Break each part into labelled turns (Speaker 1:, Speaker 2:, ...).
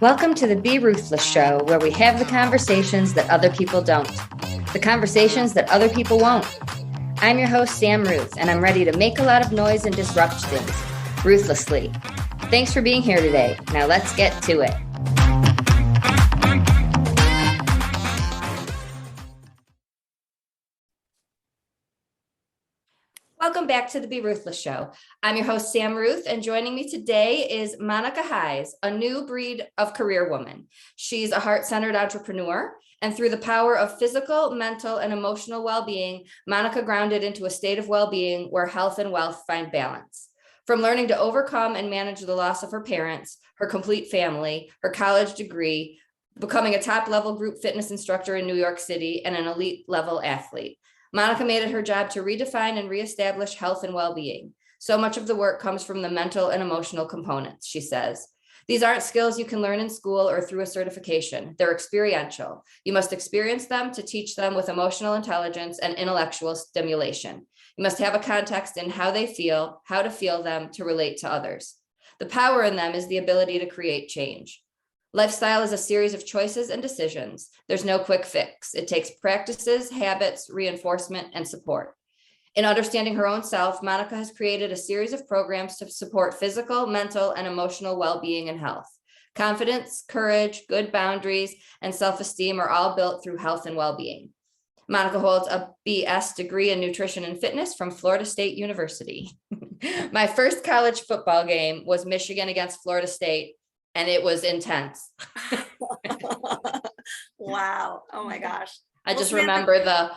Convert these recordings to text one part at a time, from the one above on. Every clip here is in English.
Speaker 1: Welcome to the Be Ruthless Show, where we have the conversations that other people don't, the conversations that other people won't. I'm your host, Sam Ruth, and I'm ready to make a lot of noise and disrupt things, ruthlessly. Thanks for being here today. Now let's get to it. Welcome back to the Be Ruthless Show. I'm your host, Sam Ruth, and joining me today is Monica Heiz, a new breed of career woman. She's a heart-centered entrepreneur, and through the power of physical, mental, and emotional well-being, Monica grounded into a state of well-being where health and wealth find balance. From learning to overcome and manage the loss of her parents, her complete family, her college degree, becoming a top-level group fitness instructor in New York City, and an elite-level athlete, Monica made it her job to redefine and reestablish health and well-being. So much of the work comes from the mental and emotional components, she says. These aren't skills you can learn in school or through a certification. They're experiential. You must experience them to teach them with emotional intelligence and intellectual stimulation. You must have a context in how they feel, how to feel them to relate to others. The power in them is the ability to create change. Lifestyle is a series of choices and decisions. There's no quick fix. It takes practices, habits, reinforcement, and support. In understanding her own self, Monica has created a series of programs to support physical, mental, and emotional well-being and health. Confidence, courage, good boundaries, and self-esteem are all built through health and well-being. Monica holds a BS degree in nutrition and fitness from Florida State University. My first college football game was Michigan against Florida State, and it was intense.
Speaker 2: Wow. Oh my gosh.
Speaker 1: I just remember the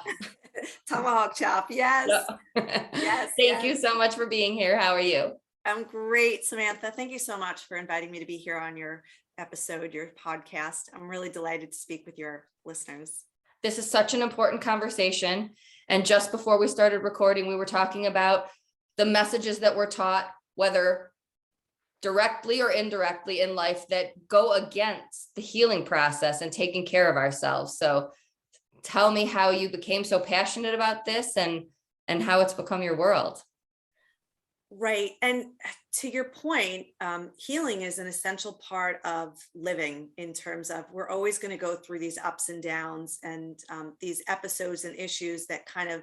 Speaker 2: tomahawk chop. Yes. Yes.
Speaker 1: Thank you so much for being here. How are you?
Speaker 2: I'm great, Samantha. Thank you so much for inviting me to be here on your episode, your podcast. I'm really delighted to speak with your listeners.
Speaker 1: This is such an important conversation. And just before we started recording, we were talking about the messages that we're taught, whether directly or indirectly in life, that go against the healing process and taking care of ourselves. So tell me how you became so passionate about this and how it's become your world.
Speaker 2: Right. And to your point, healing is an essential part of living, in terms of we're always going to go through these ups and downs and these episodes and issues that kind of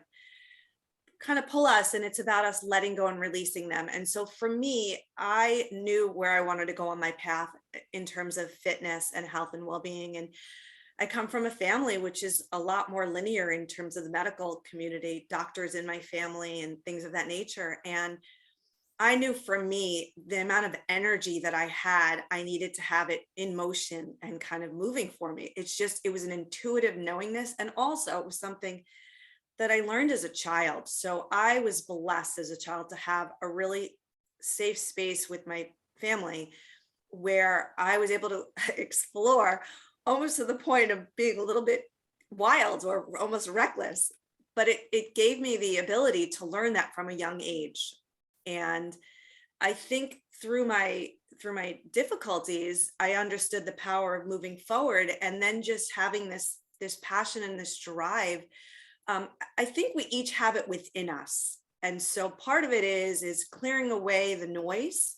Speaker 2: pull us, and it's about us letting go and releasing them. And so for me, I knew where I wanted to go on my path in terms of fitness and health and well-being. And I come from a family which is a lot more linear in terms of the medical community, doctors in my family and things of that nature. And I knew for me, the amount of energy that I had, I needed to have it in motion and kind of moving for me. It was an intuitive knowingness. And also it was something that I learned as a child. So I was blessed as a child to have a really safe space with my family where I was able to explore, almost to the point of being a little bit wild or almost reckless. But it gave me the ability to learn that from a young age. And I think through my difficulties, I understood the power of moving forward, and then just having this passion and this drive. I think we each have it within us. And so part of it is clearing away the noise,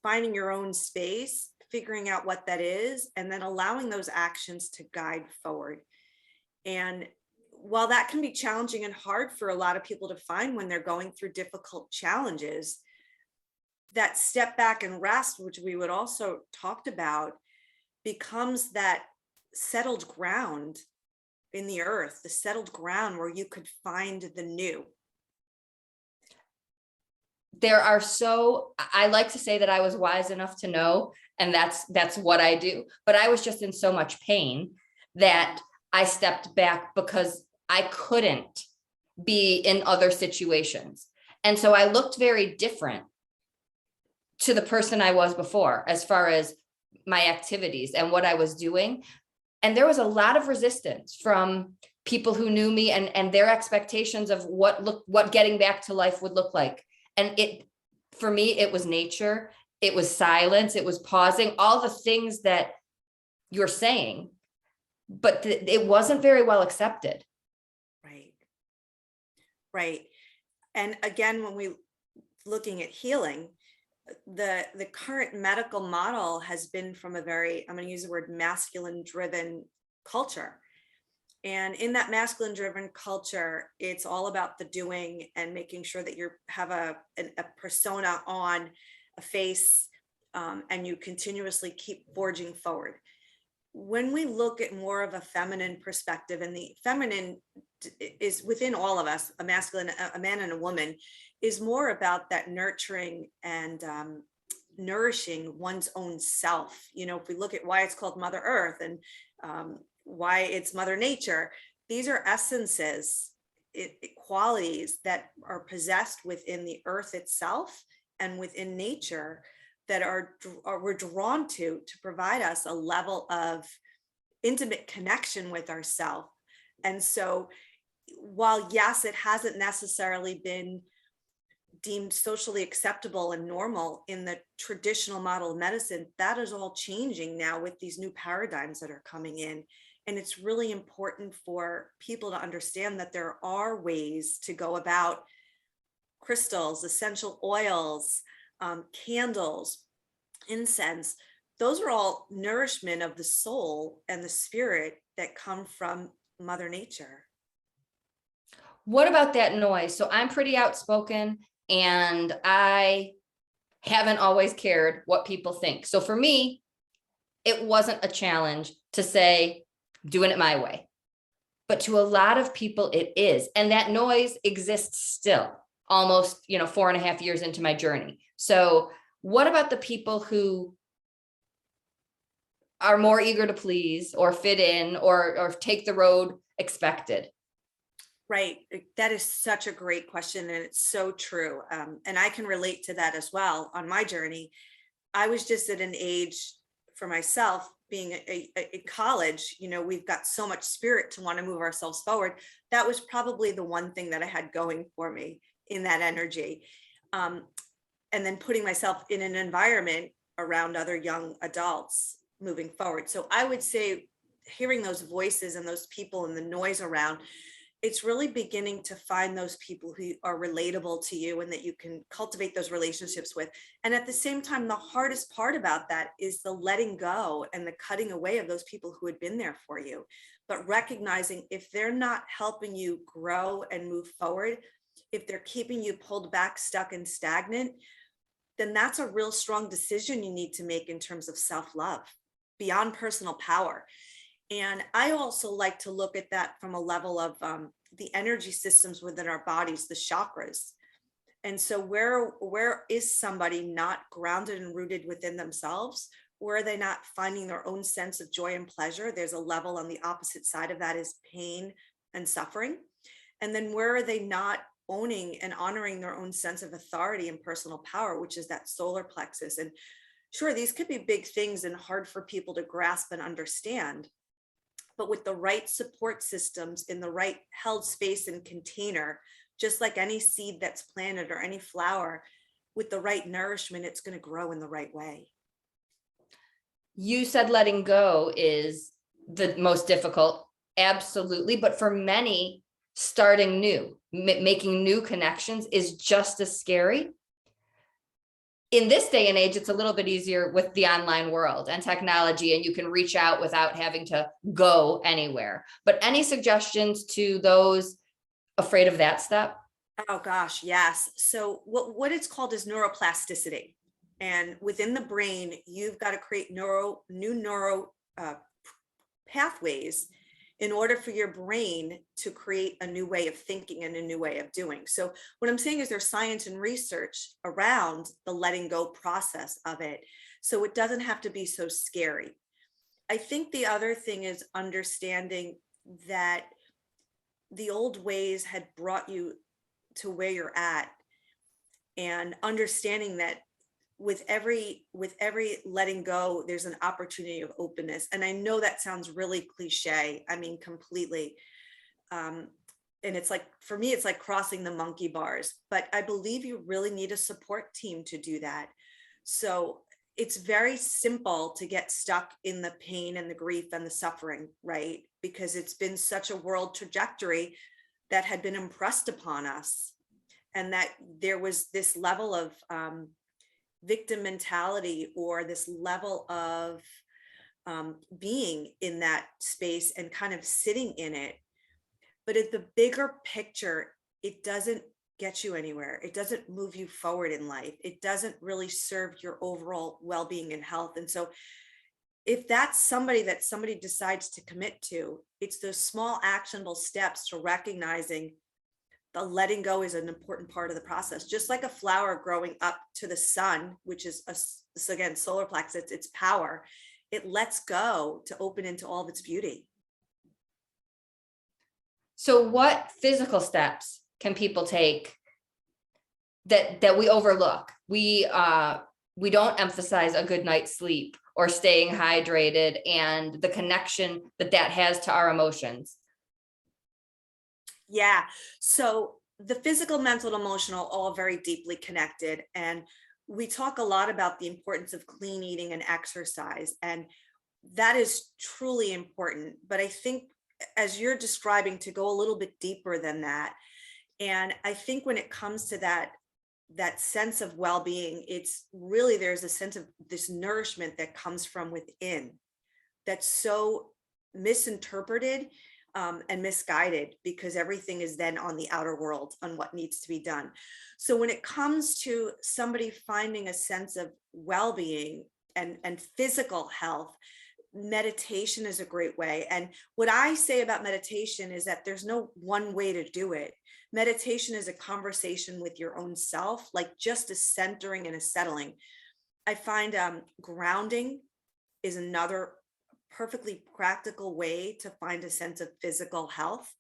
Speaker 2: finding your own space, figuring out what that is, and then allowing those actions to guide forward. And while that can be challenging and hard for a lot of people to find when they're going through difficult challenges, that step back and rest, which we would also talked about, becomes that settled ground in the earth, the settled ground where you could find the new.
Speaker 1: I like to say that I was wise enough to know, and that's what I do. But I was just in so much pain that I stepped back because I couldn't be in other situations. And so I looked very different to the person I was before, as far as my activities and what I was doing. And there was a lot of resistance from people who knew me and their expectations of what getting back to life would look like. And for me, it was nature, it was silence, it was pausing, all the things that you're saying, but it wasn't very well accepted.
Speaker 2: Right. And again, when we looking at healing, the current medical model has been from a very, I'm going to use the word masculine driven culture. And in that masculine driven culture, it's all about the doing and making sure that you have a persona on a face, and you continuously keep forging forward. When we look at more of a feminine perspective, and the feminine is within all of us, a masculine, a man and a woman, is more about that nurturing and nourishing one's own self. You know, if we look at why it's called Mother Earth, and why it's Mother Nature, these are essences, qualities that are possessed within the earth itself and within nature that we're drawn to provide us a level of intimate connection with ourselves. And so while yes, it hasn't necessarily been deemed socially acceptable and normal in the traditional model of medicine, that is all changing now with these new paradigms that are coming in. And it's really important for people to understand that there are ways to go about crystals, essential oils, candles, incense. Those are all nourishment of the soul and the spirit that come from Mother Nature.
Speaker 1: What about that noise? So I'm pretty outspoken and I haven't always cared what people think. So for me, it wasn't a challenge to say, doing it my way. But to a lot of people, it is. And that noise exists still, almost, 4.5 years into my journey. So what about the people who are more eager to please or fit in or take the road expected?
Speaker 2: Right. That is such a great question. And it's so true. And I can relate to that as well. On my journey, I was just at an age for myself, being in college, we've got so much spirit to want to move ourselves forward. That was probably the one thing that I had going for me in that energy. And then putting myself in an environment around other young adults moving forward. So I would say hearing those voices and those people and the noise around, it's really beginning to find those people who are relatable to you and that you can cultivate those relationships with. And at the same time, the hardest part about that is the letting go and the cutting away of those people who had been there for you. But recognizing if they're not helping you grow and move forward, if they're keeping you pulled back, stuck and stagnant, then that's a real strong decision you need to make in terms of self-love beyond personal power. And I also like to look at that from a level of the energy systems within our bodies, the chakras. And so where is somebody not grounded and rooted within themselves? Where are they not finding their own sense of joy and pleasure? There's a level on the opposite side of that is pain and suffering. And then where are they not owning and honoring their own sense of authority and personal power, which is that solar plexus? And sure, these could be big things and hard for people to grasp and understand. But with the right support systems in the right held space and container, just like any seed that's planted or any flower, with the right nourishment, it's going to grow in the right way.
Speaker 1: You said letting go is the most difficult. Absolutely. But for many, starting new, making new connections is just as scary. In this day and age, it's a little bit easier with the online world and technology, and you can reach out without having to go anywhere. But any suggestions to those afraid of that step?
Speaker 2: Oh gosh, yes. So what it's called is neuroplasticity. And within the brain, you've got to create new neuro pathways in order for your brain to create a new way of thinking and a new way of doing. So what I'm saying is there's science and research around the letting go process of it. So it doesn't have to be so scary. I think the other thing is understanding that the old ways had brought you to where you're at, and understanding that with every letting go, there's an opportunity of openness. And I know that sounds really cliche. I mean, completely. And it's like, for me, it's like crossing the monkey bars, but I believe you really need a support team to do that. So it's very simple to get stuck in the pain and the grief and the suffering, right? Because it's been such a world trajectory that had been impressed upon us. And that there was this level of victim mentality or this level of being in that space and kind of sitting in it. But at the bigger picture, it doesn't get you anywhere. It doesn't move you forward in life. It doesn't really serve your overall well-being and health. And so if that's somebody that somebody decides to commit to, it's those small actionable steps to recognizing the letting go is an important part of the process. Just like a flower growing up to the sun, which is so again, solar plex, its power, it lets go to open into all of its beauty.
Speaker 1: So what physical steps can people take that we overlook? We don't emphasize a good night's sleep or staying hydrated and the connection that has to our emotions.
Speaker 2: Yeah. So the physical, mental, and emotional, all very deeply connected. And we talk a lot about the importance of clean eating and exercise. And that is truly important. But I think as you're describing, to go a little bit deeper than that. And I think when it comes to that sense of well-being, it's really, there's a sense of this nourishment that comes from within that's so misinterpreted and misguided, because everything is then on the outer world on what needs to be done. So when it comes to somebody finding a sense of well-being and physical health, meditation is a great way. And what I say about meditation is that there's no one way to do it. Meditation is a conversation with your own self, like just a centering and a settling. I find grounding is another perfectly practical way to find a sense of physical health.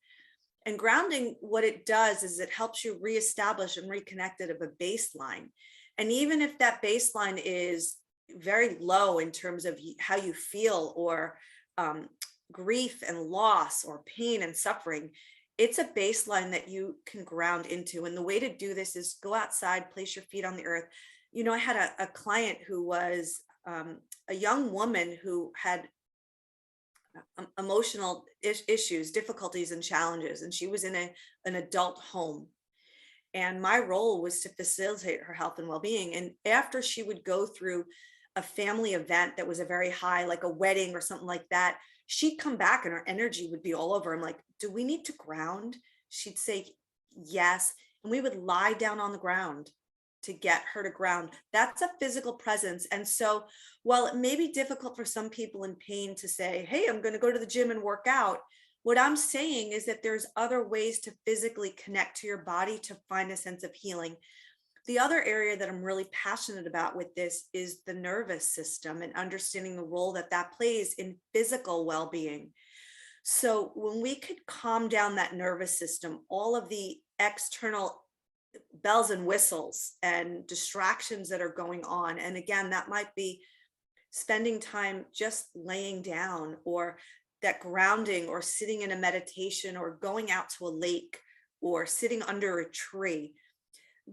Speaker 2: And grounding, what it does is it helps you reestablish and reconnect it of a baseline. And even if that baseline is very low in terms of how you feel, or grief and loss or pain and suffering, it's a baseline that you can ground into. And the way to do this is go outside, place your feet on the earth. You know, I had a client who was a young woman who had emotional issues, difficulties, and challenges. And she was in an adult home. And my role was to facilitate her health and well-being. And after she would go through a family event that was a very high, like a wedding or something like that, she'd come back and her energy would be all over. I'm like, do we need to ground? She'd say yes. And we would lie down on the ground to get her to ground. That's a physical presence. And so while it may be difficult for some people in pain to say, hey, I'm going to go to the gym and work out, what I'm saying is that there's other ways to physically connect to your body to find a sense of healing. The other area that I'm really passionate about with this is the nervous system and understanding the role that that plays in physical well-being. So when we could calm down that nervous system, all of the external bells and whistles and distractions that are going on, and again, that might be spending time just laying down, or that grounding, or sitting in a meditation, or going out to a lake, or sitting under a tree,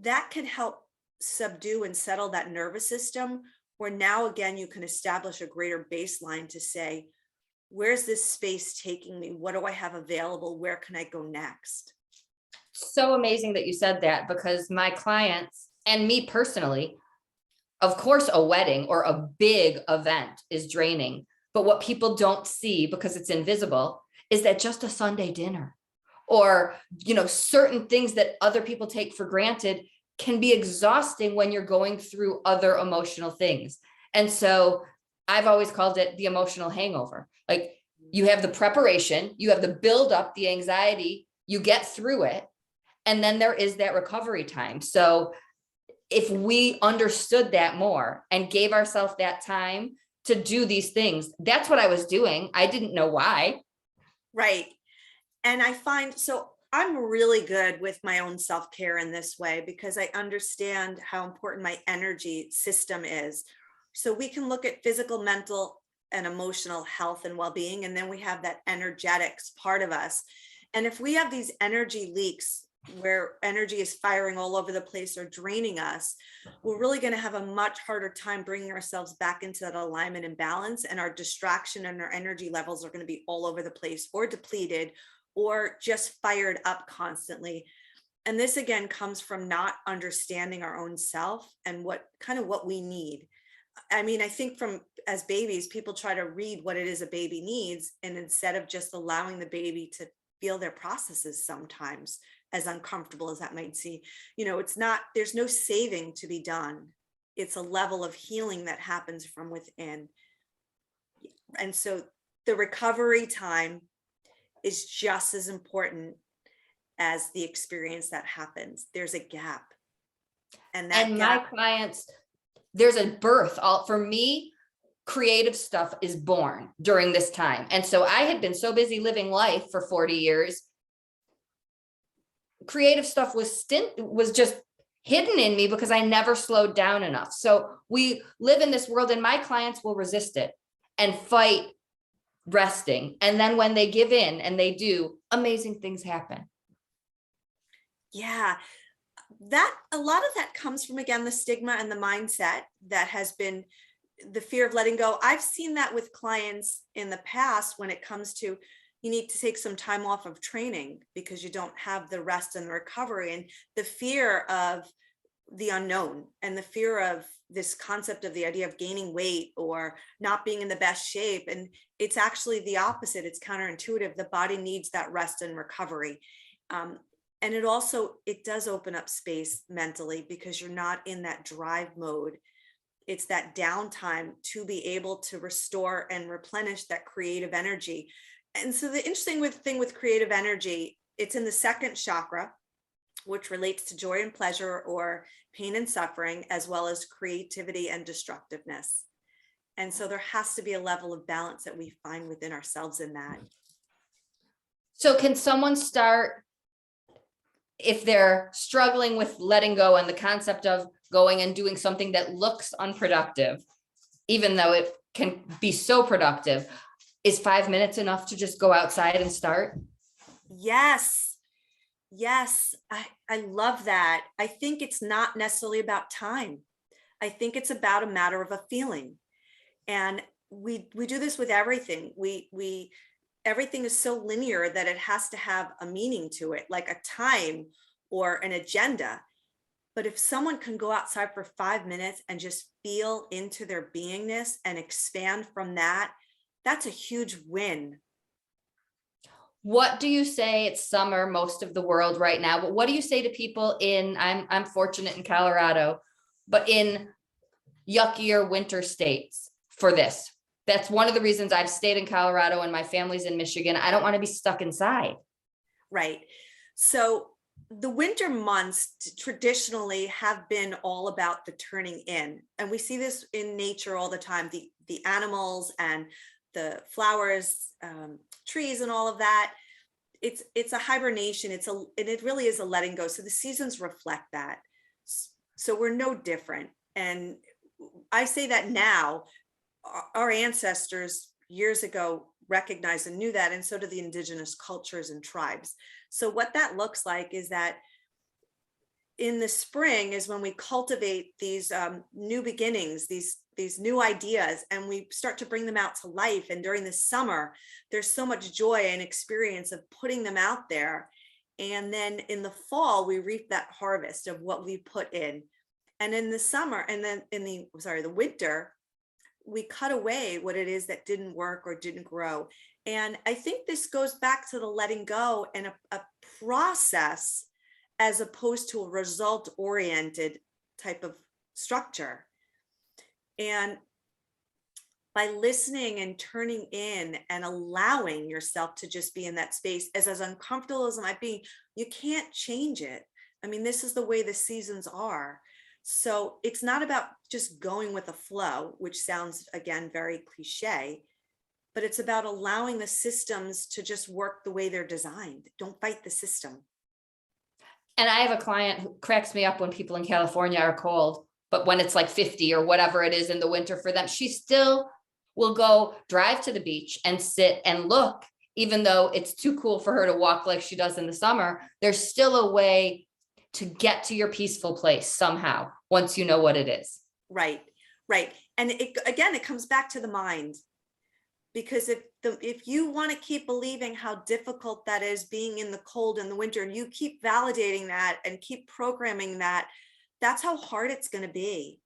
Speaker 2: that can help subdue and settle that nervous system, where now again you can establish a greater baseline to say, where's this space taking me? What do I have available? Where can I go next?
Speaker 1: So amazing that you said that, because my clients and me personally, of course, a wedding or a big event is draining. But what people don't see, because it's invisible, is that just a Sunday dinner, or, you know, certain things that other people take for granted can be exhausting when you're going through other emotional things. And so I've always called it the emotional hangover. Like, you have the preparation, you have the build up, the anxiety, you get through it, and then there is that recovery time. So if we understood that more and gave ourselves that time to do these things, that's what I was doing. I didn't know why.
Speaker 2: Right. And I find, so I'm really good with my own self-care in this way, because I understand how important my energy system is. So we can look at physical, mental, and emotional health and well-being, and then we have that energetics part of us. And if we have these energy leaks, where energy is firing all over the place or draining us, we're really going to have a much harder time bringing ourselves back into that alignment and balance. And our distraction and our energy levels are going to be all over the place, or depleted, or just fired up constantly. And this again comes from not understanding our own self and what we need. I mean, I think from as babies, people try to read what it is a baby needs. And instead of just allowing the baby to feel their processes sometimes, as uncomfortable as that might seem, there's no saving to be done. It's a level of healing that happens from within. And so the recovery time is just as important as the experience that happens. There's a gap. And
Speaker 1: my clients, there's a birth. For me, creative stuff is born during this time. And so I had been so busy living life for 40 years. Creative stuff was just hidden in me because I never slowed down enough. So we live in this world and my clients will resist it and fight resting. And then when they give in and they do, amazing things happen.
Speaker 2: Yeah, a lot of that comes from, again, the stigma and the mindset that has been the fear of letting go. I've seen that with clients in the past when it comes to, you need to take some time off of training because you don't have the rest and the recovery, and the fear of the unknown and the fear of this concept of the idea of gaining weight or not being in the best shape. And it's actually the opposite. It's counterintuitive. The body needs that rest and recovery. And it does open up space mentally because you're not in that drive mode. It's that downtime to be able to restore and replenish that creative energy. And so the interesting thing with creative energy, it's in the second chakra, which relates to joy and pleasure or pain and suffering, as well as creativity and destructiveness. And so there has to be a level of balance that we find within ourselves in that.
Speaker 1: So can someone start, if they're struggling with letting go and the concept of going and doing something that looks unproductive, even though it can be so productive, is 5 minutes enough to just go outside and start?
Speaker 2: Yes. I love that. I think it's not necessarily about time. I think it's about a matter of a feeling. And we do this with everything. Everything is so linear that it has to have a meaning to it, like a time or an agenda. But if someone can go outside for 5 minutes and just feel into their beingness and expand from that, that's a huge win.
Speaker 1: What do you say? It's summer, most of the world right now, but what do you say to people I'm fortunate in Colorado, but in yuckier winter states for this? That's one of the reasons I've stayed in Colorado and my family's in Michigan. I don't want to be stuck inside.
Speaker 2: Right. So the winter months traditionally have been all about the turning in. And we see this in nature all the time, the animals and the flowers, trees and all of that. It's a hibernation. It really is a letting go. So the seasons reflect that. So we're no different. And I say that now, our ancestors years ago recognized and knew that, and so do the indigenous cultures and tribes. So what that looks like is that in the spring is when we cultivate these new beginnings, these new ideas, and we start to bring them out to life. And during the summer, there's so much joy and experience of putting them out there. And then in the fall, we reap that harvest of what we put in. And in the summer, and then in the winter, we cut away what it is that didn't work or didn't grow. And I think this goes back to the letting go and a process as opposed to a result-oriented type of structure. And by listening and turning in and allowing yourself to just be in that space, as uncomfortable as it might be, you can't change it. I mean, this is the way the seasons are. So it's not about just going with the flow, which sounds, again, very cliche, but it's about allowing the systems to just work the way they're designed. Don't fight the system.
Speaker 1: And I have a client who cracks me up when people in California are cold, but when it's like 50 or whatever it is in the winter for them, she still will go drive to the beach and sit and look, even though it's too cool for her to walk like she does in the summer. There's still a way to get to your peaceful place somehow, once you know what it is.
Speaker 2: Right. And it comes back to the mind, because if if you want to keep believing how difficult that is being in the cold in the winter, and you keep validating that and keep programming that, that's how hard it's going to be.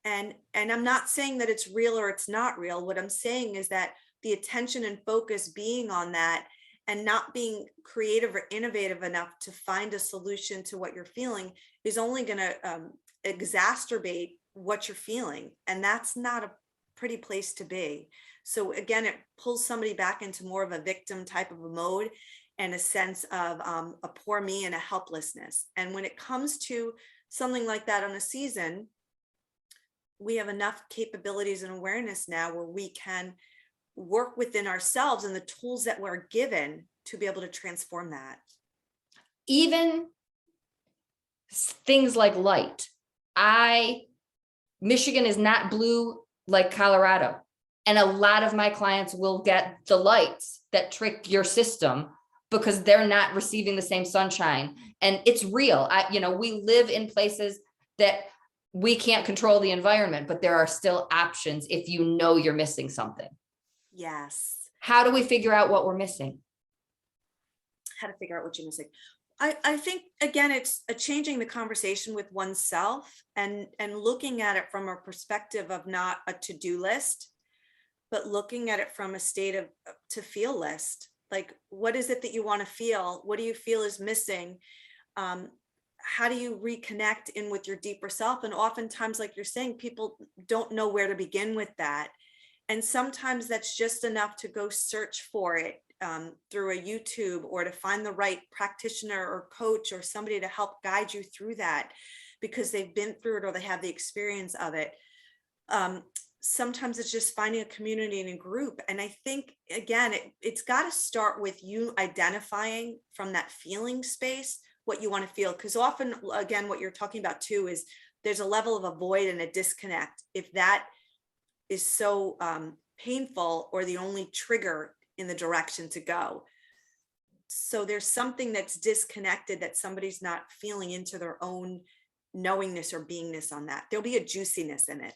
Speaker 2: And I'm not saying that it's real or it's not real. What I'm saying is that the attention and focus being on that and not being creative or innovative enough to find a solution to what you're feeling is only going to exacerbate what you're feeling. And that's not a pretty place to be. So again, it pulls somebody back into more of a victim type of a mode and a sense of a poor me and a helplessness. And when it comes to something like that on a season, we have enough capabilities and awareness now where we can work within ourselves and the tools that we're given to be able to transform that.
Speaker 1: Even things like light. Michigan is not blue like Colorado. And a lot of my clients will get the lights that trick your system because they're not receiving the same sunshine. And it's real. We live in places that we can't control the environment, but there are still options if you know you're missing something.
Speaker 2: Yes.
Speaker 1: How do we figure out what we're missing?
Speaker 2: How to figure out what you're missing. I think, again, it's changing the conversation with oneself and looking at it from a perspective of not a to-do list, but looking at it from a state of to feel list. Like, what is it that you want to feel? What do you feel is missing? How do you reconnect in with your deeper self? And oftentimes, like you're saying, people don't know where to begin with that. And sometimes that's just enough to go search for it through a YouTube, or to find the right practitioner or coach or somebody to help guide you through that because they've been through it or they have the experience of it. Sometimes it's just finding a community and a group. And I think, again, it's got to start with you identifying from that feeling space what you want to feel. Because often, again, what you're talking about too is there's a level of a void and a disconnect. If that is so painful or the only trigger in the direction to go. So there's something that's disconnected that somebody's not feeling into their own knowingness or beingness on that. There'll be a juiciness in it.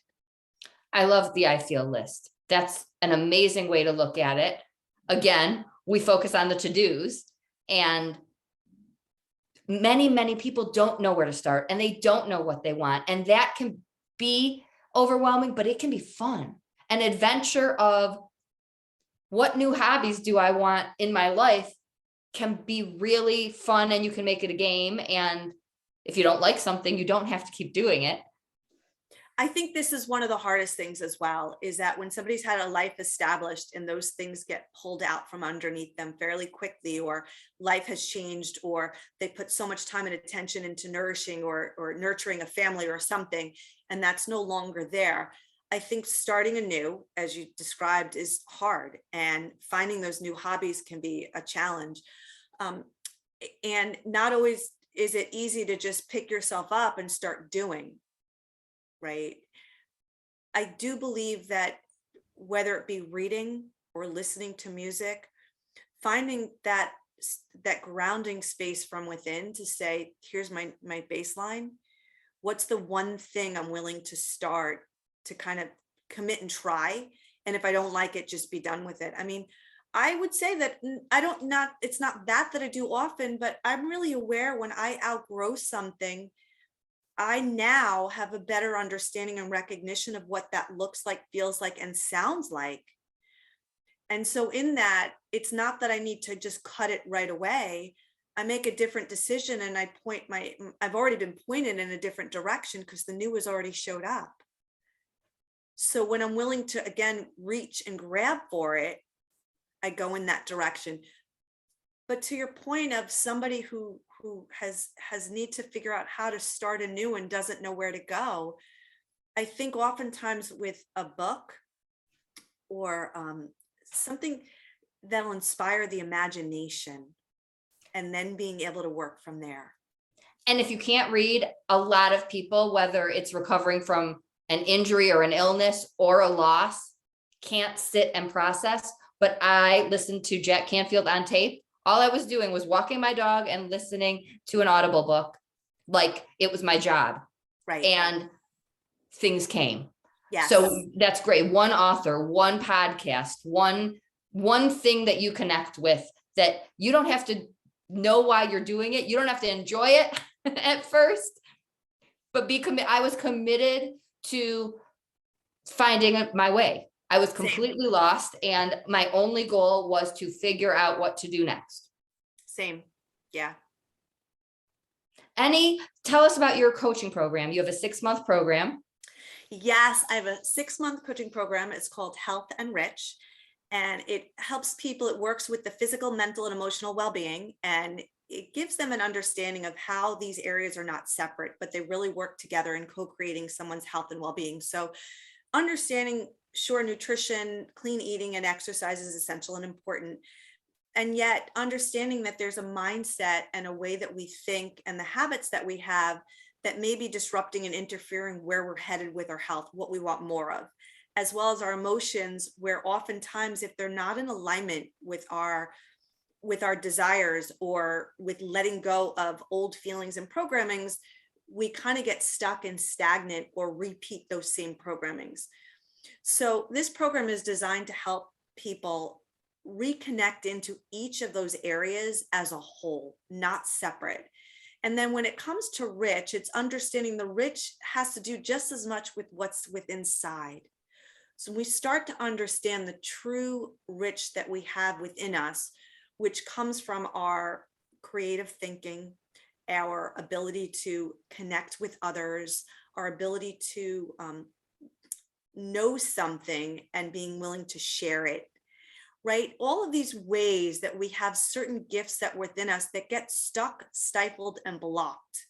Speaker 1: I love the I feel list. That's an amazing way to look at it. Again, we focus on the to-dos, and many people don't know where to start and they don't know what they want. And that can be overwhelming, but it can be fun. An adventure of what new hobbies do I want in my life can be really fun, and you can make it a game. And if you don't like something, you don't have to keep doing it.
Speaker 2: I think this is one of the hardest things as well, is that when somebody's had a life established and those things get pulled out from underneath them fairly quickly, or life has changed, or they put so much time and attention into nourishing or nurturing a family or something, and that's no longer there. I think starting anew, as you described, is hard, and finding those new hobbies can be a challenge. And not always is it easy to just pick yourself up and start doing. Right. I do believe that whether it be reading or listening to music, finding that grounding space from within to say, here's my baseline. What's the one thing I'm willing to start to kind of commit and try? And if I don't like it, just be done with it. I mean, I would say that it's not that I do often, but I'm really aware when I outgrow something, I now have a better understanding and recognition of what that looks like, feels like, and sounds like. And so in that, it's not that I need to just cut it right away. I make a different decision, and I've already been pointed in a different direction because the new has already showed up. So when I'm willing to, again, reach and grab for it, I go in that direction. But to your point of somebody who has need to figure out how to start anew and doesn't know where to go, I think oftentimes with a book or something that'll inspire the imagination, and then being able to work from there.
Speaker 1: And if you can't read, a lot of people, whether it's recovering from an injury or an illness or a loss, can't sit and process. But I listened to Jack Canfield on tape. All I was doing was walking my dog and listening to an Audible book like it was my job.
Speaker 2: Right.
Speaker 1: And things came.
Speaker 2: Yes.
Speaker 1: So that's great. One author, one podcast, one thing that you connect with, that you don't have to know why you're doing it. You don't have to enjoy it at first, but I was committed to finding my way. I was
Speaker 2: Same.
Speaker 1: completely lost, and my only goal was to figure out what to do next.
Speaker 2: Same. Yeah.
Speaker 1: Tell us about your coaching program. You have a 6-month program.
Speaker 2: Yes, I have a 6-month coaching program. It's called Health and Rich, and it helps people. It works with the physical, mental, and emotional well-being, and it gives them an understanding of how these areas are not separate, but they really work together in co-creating someone's health and well-being. So understanding, sure, nutrition, clean eating, and exercise is essential and important. And yet understanding that there's a mindset and a way that we think and the habits that we have that may be disrupting and interfering where we're headed with our health, what we want more of, as well as our emotions, where oftentimes if they're not in alignment with our desires or with letting go of old feelings and programmings, we kind of get stuck and stagnant or repeat those same programmings. So this program is designed to help people reconnect into each of those areas as a whole, not separate. And then when it comes to rich, it's understanding the rich has to do just as much with what's within inside. So we start to understand the true rich that we have within us, which comes from our creative thinking, our ability to connect with others, our ability to know something and being willing to share it, right? All of these ways that we have certain gifts that within us that get stuck, stifled, and blocked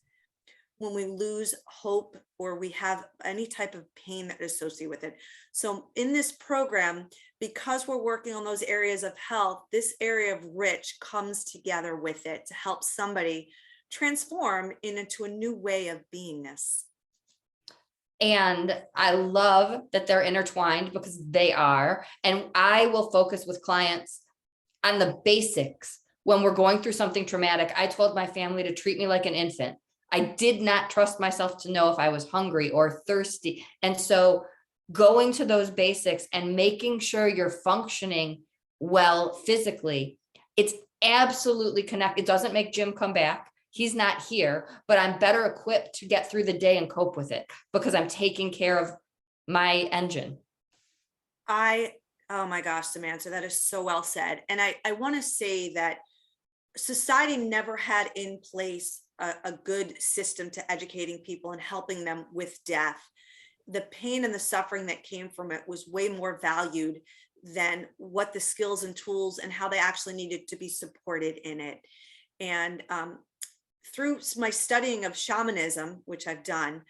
Speaker 2: when we lose hope or we have any type of pain that is associated with it. So in this program, because we're working on those areas of health, this area of rich comes together with it to help somebody transform into a new way of beingness.
Speaker 1: And I love that they're intertwined, because they are. And I will focus with clients on the basics. When we're going through something traumatic, I told my family to treat me like an infant. I did not trust myself to know if I was hungry or thirsty. And so going to those basics and making sure you're functioning well physically, it's absolutely connected. It doesn't make Jim come back. He's not here, but I'm better equipped to get through the day and cope with it because I'm taking care of my engine.
Speaker 2: Oh my gosh, Samantha, that is so well said. And I want to say that society never had in place a good system to educating people and helping them with death. The pain and the suffering that came from it was way more valued than what the skills and tools and how they actually needed to be supported in it. And through my studying of shamanism, which I've done,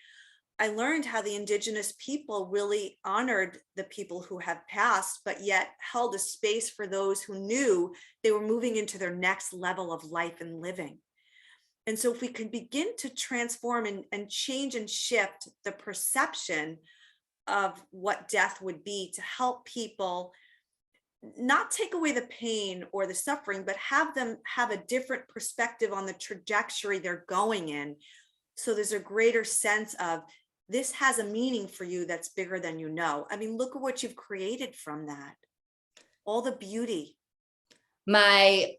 Speaker 2: I learned how the indigenous people really honored the people who have passed, but yet held a space for those who knew they were moving into their next level of life and living. And so if we can begin to transform and change and shift the perception of what death would be to help people not take away the pain or the suffering, but have them have a different perspective on the trajectory they're going in. So there's a greater sense of this has a meaning for you that's bigger than you know. I mean, look at what you've created from that. All the beauty.
Speaker 1: My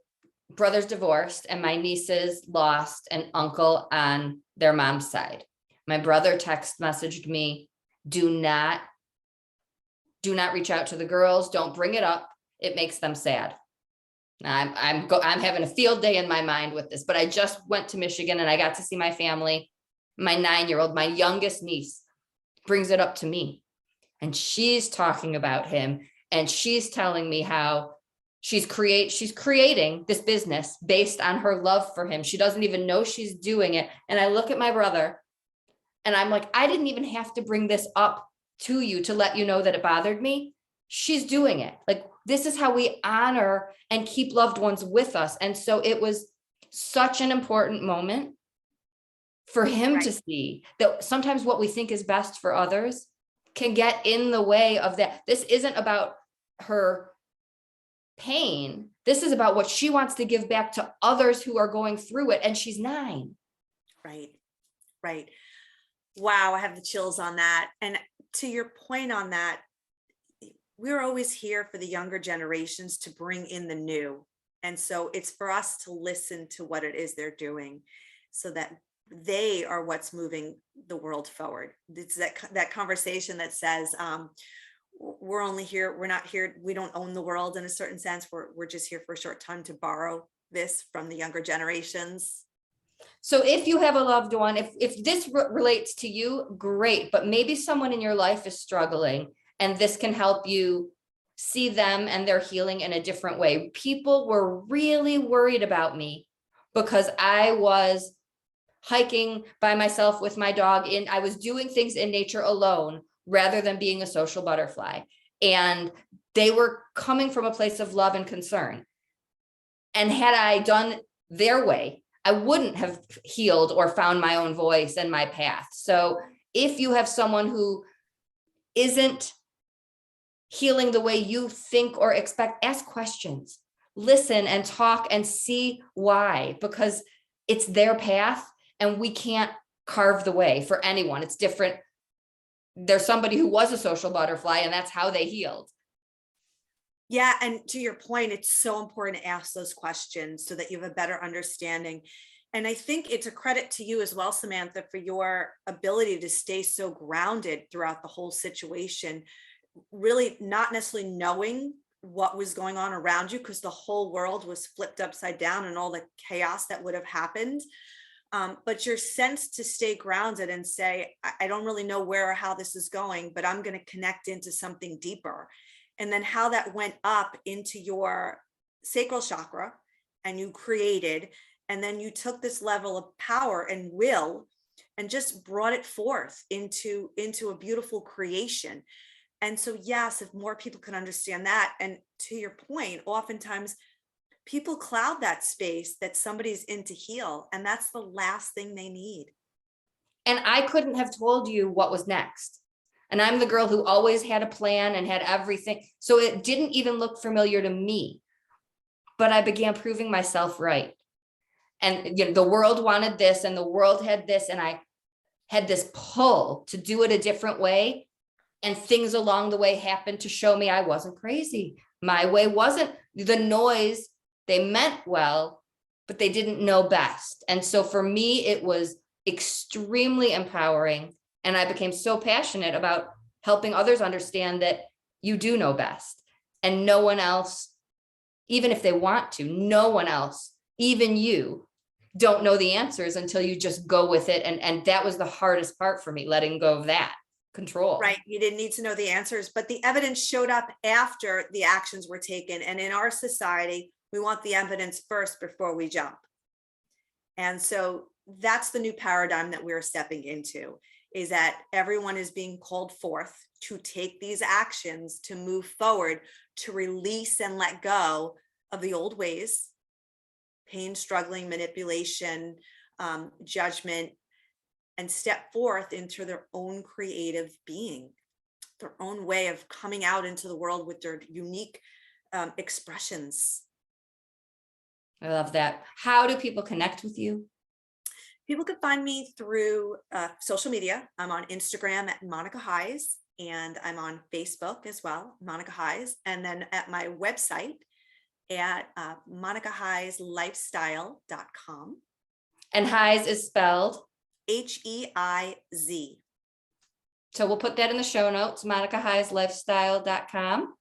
Speaker 1: brother's divorced and my nieces lost an uncle on their mom's side. My brother text messaged me, do not reach out to the girls. Don't bring it up. It makes them sad. I'm having a field day in my mind with this, but I just went to Michigan and I got to see my family. My 9-year-old, my youngest niece, brings it up to me, and she's talking about him, and she's telling me how she's creating this business based on her love for him. She doesn't even know she's doing it. And I look at my brother and I'm like, I didn't even have to bring this up to you to let you know that it bothered me. She's doing it. Like, this is how we honor and keep loved ones with us. And so it was such an important moment for him to see that sometimes what we think is best for others can get in the way of that. This isn't about her pain. This is about what she wants to give back to others who are going through it. And she's 9.
Speaker 2: Right. Wow. I have the chills on that. And to your point on that, we're always here for the younger generations to bring in the new. And so it's for us to listen to what it is they're doing so that they are what's moving the world forward. It's that conversation that says, we're only here, we're not here, we don't own the world in a certain sense. We're just here for a short time to borrow this from the younger generations.
Speaker 1: So if you have a loved one, if this relates to you, great, but maybe someone in your life is struggling and this can help you see them and their healing in a different way. People were really worried about me because I was hiking by myself with my dog I was doing things in nature alone rather than being a social butterfly. And they were coming from a place of love and concern. And had I done their way, I wouldn't have healed or found my own voice and my path. So if you have someone who isn't healing the way you think or expect, ask questions, listen and talk and see why, because it's their path and we can't carve the way for anyone. It's different. There's somebody who was a social butterfly and that's how they healed.
Speaker 2: Yeah. And to your point, it's so important to ask those questions so that you have a better understanding. And I think it's a credit to you as well, Samantha, for your ability to stay so grounded throughout the whole situation, really not necessarily knowing what was going on around you because the whole world was flipped upside down and all the chaos that would have happened. But your sense to stay grounded and say, I don't really know where or how this is going, but I'm going to connect into something deeper. And then how that went up into your sacral chakra and you created, and then you took this level of power and will and just brought it forth into a beautiful creation. And so, yes, if more people can understand that, and to your point, oftentimes people cloud that space that somebody's in to heal, and that's the last thing they need.
Speaker 1: And I couldn't have told you what was next. And I'm the girl who always had a plan and had everything. So it didn't even look familiar to me, but I began proving myself right. And the world wanted this and the world had this, and I had this pull to do it a different way. And things along the way happened to show me I wasn't crazy. My way wasn't the noise. They meant well, but they didn't know best. And so for me, it was extremely empowering. And I became so passionate about helping others understand that you do know best. And no one else, even if they want to, no one else, even you, don't know the answers until you just go with it. And that was the hardest part for me, letting go of that control.
Speaker 2: Right. You didn't need to know the answers, but the evidence showed up after the actions were taken. And in our society, we want the evidence first before we jump. And so that's the new paradigm that we're stepping into, is that everyone is being called forth to take these actions, to move forward, to release and let go of the old ways, pain, struggling, manipulation, judgment, and step forth into their own creative being, their own way of coming out into the world with their unique expressions.
Speaker 1: I love that. How do people connect with you?
Speaker 2: People can find me through social media. I'm on Instagram at Monica Heiz, and I'm on Facebook as well, Monica Heiz, and then at my website at monicaheizlifestyle.com.
Speaker 1: And Heiz is spelled
Speaker 2: Heiz.
Speaker 1: So we'll put that in the show notes, monicaheizlifestyle.com.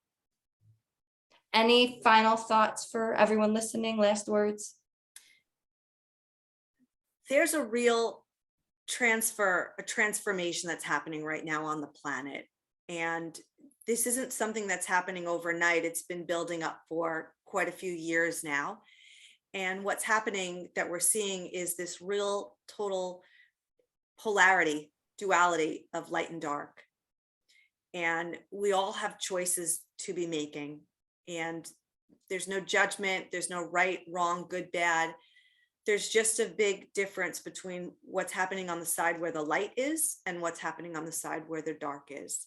Speaker 1: Any final thoughts for everyone listening? Last words?
Speaker 2: There's a real transformation that's happening right now on the planet. And this isn't something that's happening overnight. It's been building up for quite a few years now. And what's happening that we're seeing is this real total polarity, duality of light and dark. And we all have choices to be making. And there's no judgment, there's no right, wrong, good, bad. There's just a big difference between what's happening on the side where the light is and what's happening on the side where the dark is.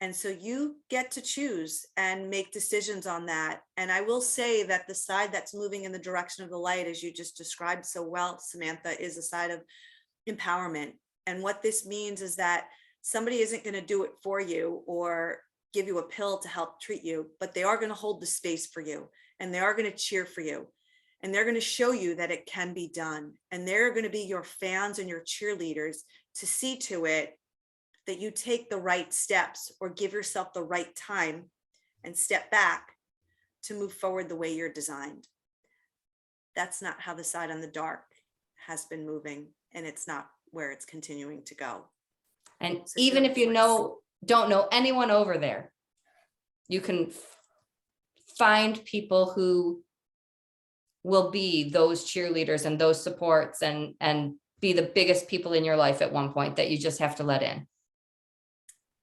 Speaker 2: And so you get to choose and make decisions on that. And I will say that the side that's moving in the direction of the light, as you just described so well, Samantha, is a side of empowerment. And what this means is that somebody isn't going to do it for you or give you a pill to help treat you, but they are going to hold the space for you, and they are going to cheer for you, and they're going to show you that it can be done. And they're going to be your fans and your cheerleaders to see to it that you take the right steps or give yourself the right time and step back to move forward the way you're designed. That's not how the side on the dark has been moving, and it's not where it's continuing to go.
Speaker 1: And
Speaker 2: So
Speaker 1: even
Speaker 2: your
Speaker 1: if you
Speaker 2: choice.
Speaker 1: don't know anyone over there, you can find people who will be those cheerleaders and those supports and be the biggest people in your life at one point that you just have to let in.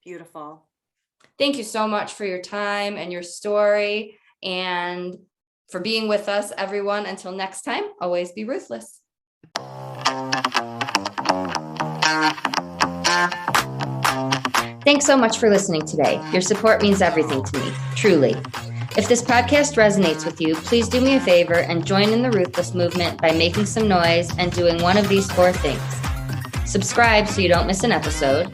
Speaker 2: Beautiful.
Speaker 1: Thank you so much for your time and your story, and for being with us, everyone. Until next time, always be ruthless. Thanks so much for listening today. Your support means everything to me, truly. If this podcast resonates with you, please do me a favor and join in the Ruthless movement by making some noise and doing one of these 4 things. Subscribe so you don't miss an episode.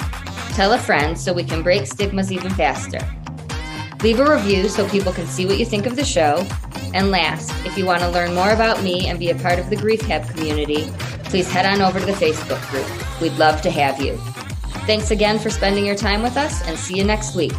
Speaker 1: Tell a friend so we can break stigmas even faster. Leave a review so people can see what you think of the show. And last, if you want to learn more about me and be a part of the Grief Hab community, please head on over to the Facebook group. We'd love to have you. Thanks again for spending your time with us, and see you next week.